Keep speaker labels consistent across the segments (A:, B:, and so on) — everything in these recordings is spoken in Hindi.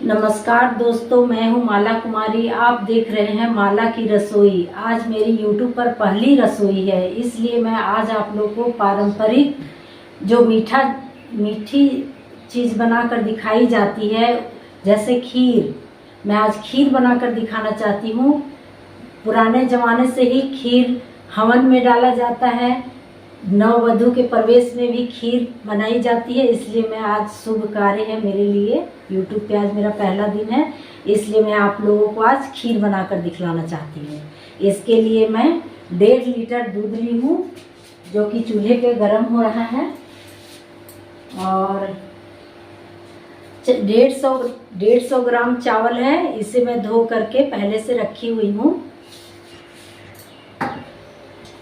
A: नमस्कार दोस्तों, मैं हूं माला कुमारी। आप देख रहे हैं माला की रसोई। आज मेरी YouTube पर पहली रसोई है, इसलिए मैं आज आप लोगों को पारंपरिक जो मीठी चीज़ बनाकर दिखाई जाती है, जैसे खीर। मैं आज खीर बनाकर दिखाना चाहती हूँ। पुराने ज़माने से ही खीर हवन में डाला जाता है, नववधू के प्रवेश में भी खीर बनाई जाती है। इसलिए मैं आज शुभ कार्य है मेरे लिए, YouTube पे आज मेरा पहला दिन है, इसलिए मैं आप लोगों को आज खीर बनाकर दिखलाना चाहती हूँ। इसके लिए मैं 1.5 लीटर दूध ली हूँ, जो कि चूल्हे पे गर्म हो रहा है, और 150 ग्राम चावल है। इसे मैं धो करके पहले से रखी हुई हूँ।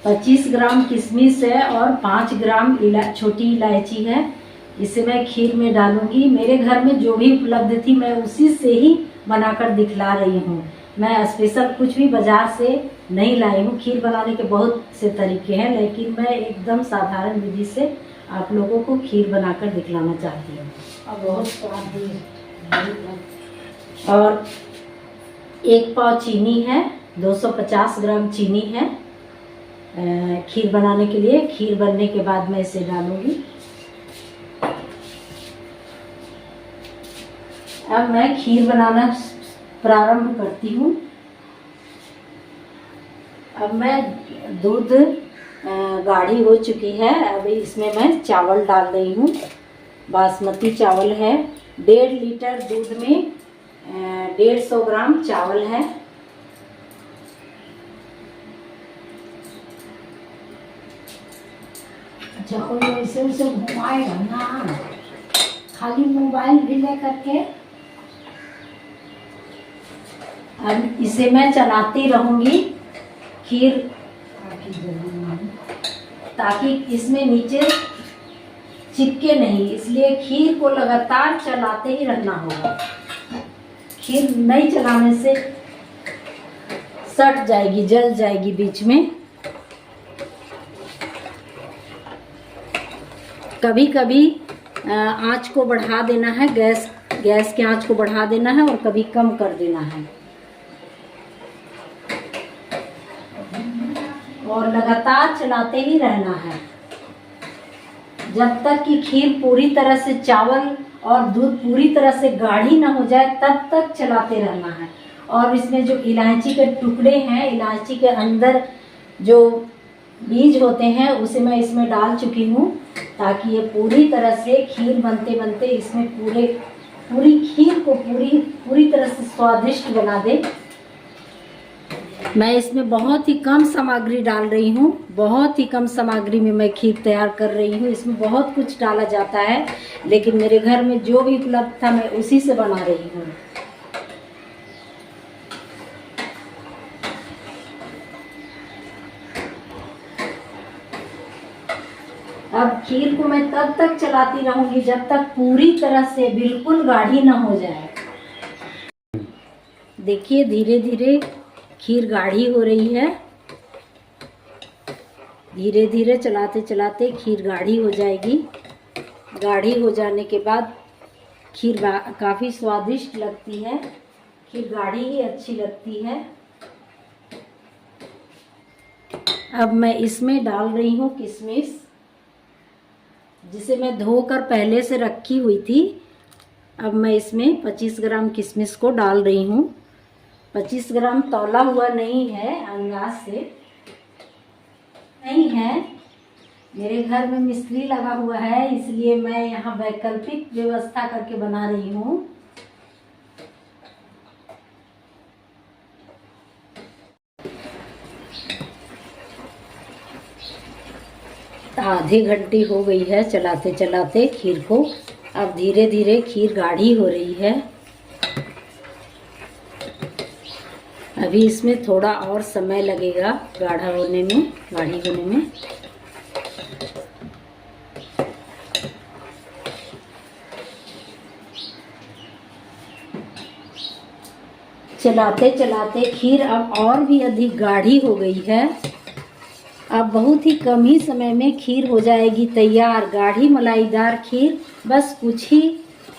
A: 25 ग्राम किशमिश है और 5 ग्राम छोटी इलायची है। इसे मैं खीर में डालूंगी। मेरे घर में जो भी उपलब्ध थी मैं उसी से ही बनाकर दिखला रही हूँ। मैं स्पेशल कुछ भी बाजार से नहीं लाई हूँ। खीर बनाने के बहुत से तरीके हैं, लेकिन मैं एकदम साधारण विधि से आप लोगों को खीर बनाकर दिखलाना चाहती हूँ। और बहुत स्वादिष्ट। और 1 पाव चीनी है, 250 ग्राम चीनी है खीर बनाने के लिए। खीर बनने के बाद मैं इसे डालूंगी। अब मैं खीर बनाना प्रारंभ करती हूँ। अब मैं दूध गाढ़ी हो चुकी है। अब इसमें मैं चावल डाल रही हूँ। बासमती चावल है। 1.5 लीटर दूध में 150 ग्राम चावल है।
B: अच्छा, कोई वैसे उसे घुमाएगा ना, खाली मोबाइल भी ले करके।
A: अब इसे मैं चलाती रहूंगी खीर, ताकि इसमें नीचे चिपके नहीं, इसलिए खीर को लगातार चलाते ही रहना होगा। खीर नहीं चलाने से सट जाएगी, जल जाएगी बीच में। कभी कभी आँच को बढ़ा देना है, गैस के आँच को बढ़ा देना है, और कभी कम कर देना है, और लगातार चलाते ही रहना है जब तक कि खीर पूरी तरह से, चावल और दूध पूरी तरह से गाढ़ी ना हो जाए, तब तक चलाते रहना है। और इसमें जो इलायची के टुकड़े हैं, इलायची के अंदर जो बीज होते हैं, उसे मैं इसमें डाल चुकी हूँ, ताकि ये पूरी तरह से खीर बनते बनते इसमें पूरी खीर को पूरी तरह से स्वादिष्ट बना दे। मैं इसमें बहुत ही कम सामग्री डाल रही हूँ। बहुत ही कम सामग्री में मैं खीर तैयार कर रही हूँ। इसमें बहुत कुछ डाला जाता है, लेकिन मेरे घर में जो भी उपलब्ध था मैं उसी से बना रही हूँ। अब खीर को मैं तब तक चलाती रहूंगी जब तक पूरी तरह से बिल्कुल गाढ़ी ना हो जाए। देखिए, धीरे धीरे खीर गाढ़ी हो रही है। धीरे धीरे चलाते चलाते खीर गाढ़ी हो जाएगी। गाढ़ी हो जाने के बाद खीर काफ़ी स्वादिष्ट लगती है। खीर गाढ़ी ही अच्छी लगती है। अब मैं इसमें डाल रही हूँ किशमिश, जिसे मैं धोकर पहले से रखी हुई थी। अब मैं इसमें 25 ग्राम किशमिश को डाल रही हूँ। 25 ग्राम तौला हुआ नहीं है, अंदाज से नहीं है। मेरे घर में मिस्त्री लगा हुआ है, इसलिए मैं यहाँ वैकल्पिक व्यवस्था करके बना रही हूँ। आधे घंटे हो गई है चलाते चलाते खीर को। अब धीरे धीरे खीर गाढ़ी हो रही है। अभी इसमें थोड़ा और समय लगेगा गाढ़ी होने में। चलाते चलाते खीर अब और भी अधिक गाढ़ी हो गई है। अब बहुत ही कम ही समय में खीर हो जाएगी तैयार। गाढ़ी मलाईदार खीर बस कुछ ही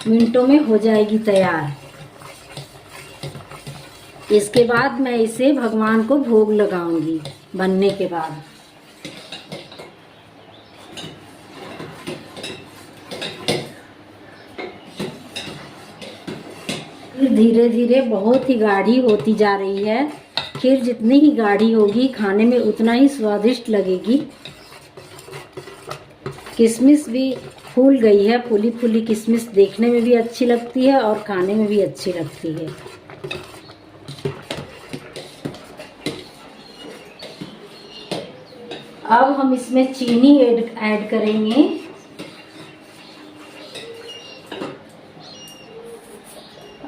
A: मिनटों में हो जाएगी तैयार। इसके बाद मैं इसे भगवान को भोग लगाऊंगी बनने के बाद। फिर धीरे धीरे बहुत ही गाढ़ी होती जा रही है। खीर जितनी ही गाढ़ी होगी खाने में उतना ही स्वादिष्ट लगेगी। किशमिश भी फूल गई है। फूली फूली किशमिश देखने में भी अच्छी लगती है और खाने में भी अच्छी लगती है। अब हम इसमें चीनी ऐड करेंगे।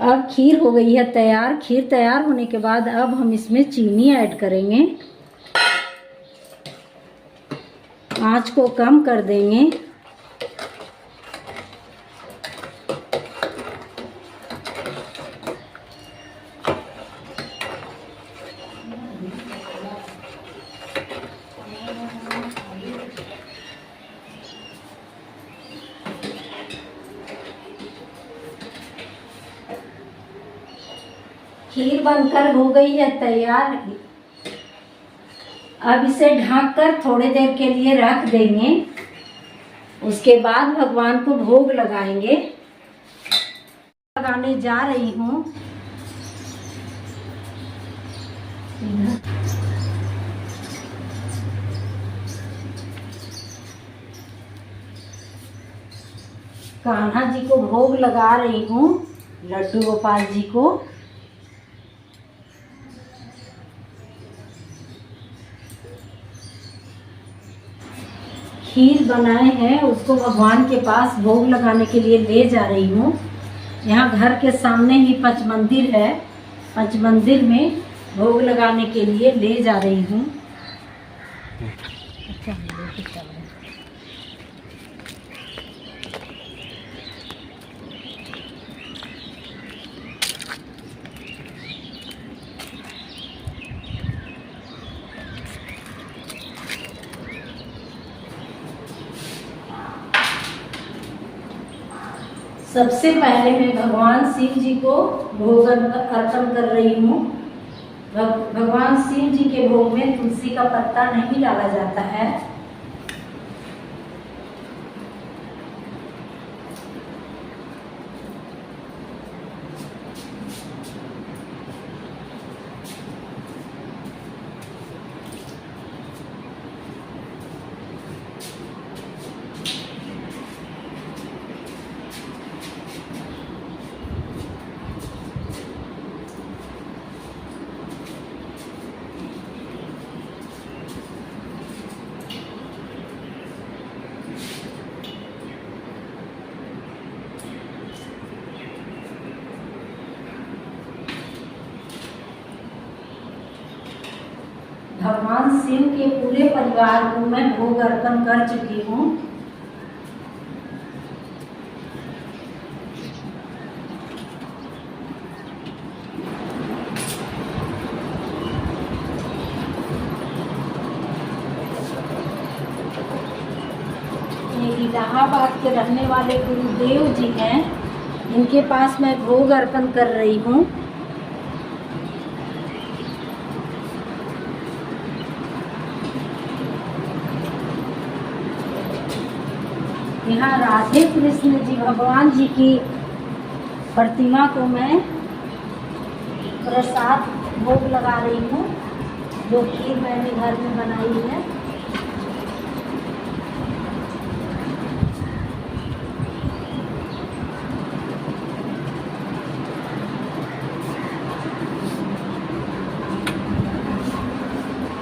A: अब खीर हो गई है तैयार। खीर तैयार होने के बाद अब हम इसमें चीनी ऐड करेंगे। आंच को कम कर देंगे। खीर बनकर हो गई है तैयार। अब इसे ढककर थोड़ी देर के लिए रख देंगे। उसके बाद भगवान को भोग लगाएंगे। लगाने जा रही हूँ। कान्हा जी को भोग लगा रही हूँ, लड्डू गोपाल जी को। खीर बनाए हैं उसको भगवान के पास भोग लगाने के लिए ले जा रही हूँ। यहाँ घर के सामने ही पंचमंदिर है। पंचमंदिर में भोग लगाने के लिए ले जा रही हूँ। सबसे पहले मैं भगवान शिव जी को भोग अर्पण कर रही हूँ। भगवान शिव जी के भोग में तुलसी का पत्ता नहीं डाला जाता है। भगवान शिव के पूरे परिवार को मैं भोग अर्पण कर चुकी हूँ। ये इलाहाबाद के रहने वाले गुरुदेव जी हैं, इनके पास मैं भोग अर्पण कर रही हूँ। यहाँ राधे कृष्ण जी भगवान जी की प्रतिमा को मैं प्रसाद भोग लगा रही हूँ, जो खीर मैंने घर में बनाई है।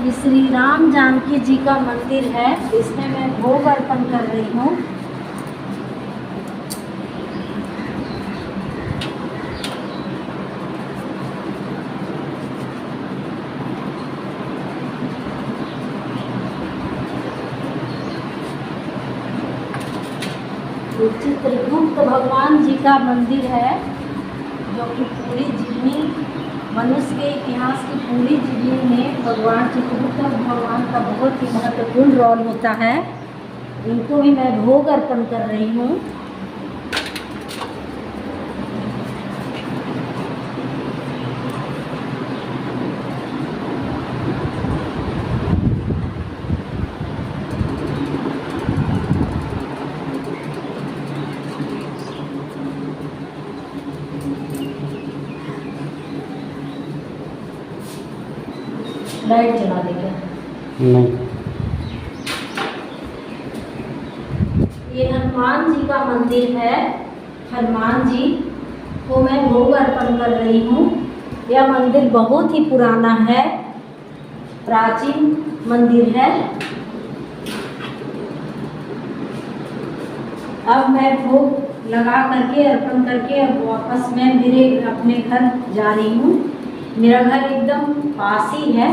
A: ये श्री राम जानकी जी का मंदिर है, इसमें मैं भोग अर्पण कर रही हूँ। चित्रगुप्त भगवान जी का मंदिर है, जो कि पूरी जीवनी मनुष्य के इतिहास की पूरी जीवनी में भगवान चित्रगुप्त भगवान का बहुत ही महत्वपूर्ण रोल होता है। इनको भी मैं भोग अर्पण कर रही हूँ। लाइट जला देगा।
C: नहीं।
A: ये हनुमान जी का मंदिर है। हनुमान जी को मैं भोग अर्पण कर रही हूँ। यह मंदिर बहुत ही पुराना है, प्राचीन मंदिर है। अब मैं भोग लगा करके अर्पण करके अब वापस मैं मेरे अपने घर जा रही हूँ। मेरा घर एकदम पास ही है।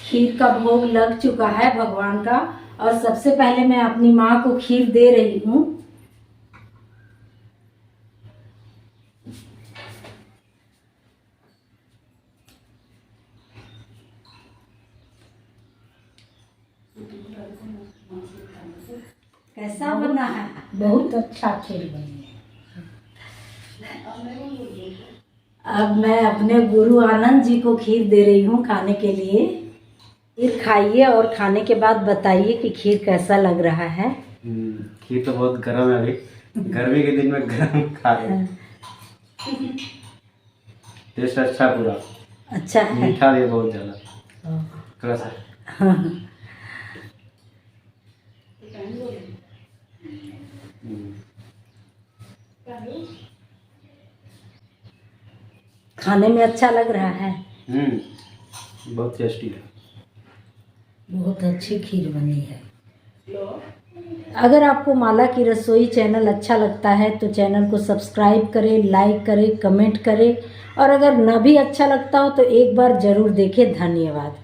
A: खीर का भोग लग चुका है भगवान का, और सबसे पहले मैं अपनी माँ को खीर दे रही हूँ। कैसा बना है?
B: बहुत अच्छा खीर बनी है।
A: अब मैं अपने गुरु आनंद जी को खीर दे रही हूँ खाने के लिए। खीर खाइए और खाने के बाद बताइए कि खीर कैसा लग रहा है।
C: खीर तो बहुत गर्म है, अभी गर्मी के दिन में गर्म खा रहे हैं। टेस्ट अच्छा, पूरा
A: अच्छा है।
C: मीठा भी बहुत ज्यादा रस है।
A: खाने में अच्छा लग रहा है।
C: बहुत टेस्टी है।
B: बहुत अच्छी खीर बनी है।
A: अगर आपको माला की रसोई चैनल अच्छा लगता है तो चैनल को सब्सक्राइब करें, लाइक करें, कमेंट करें, और अगर न भी अच्छा लगता हो तो एक बार ज़रूर देखें। धन्यवाद।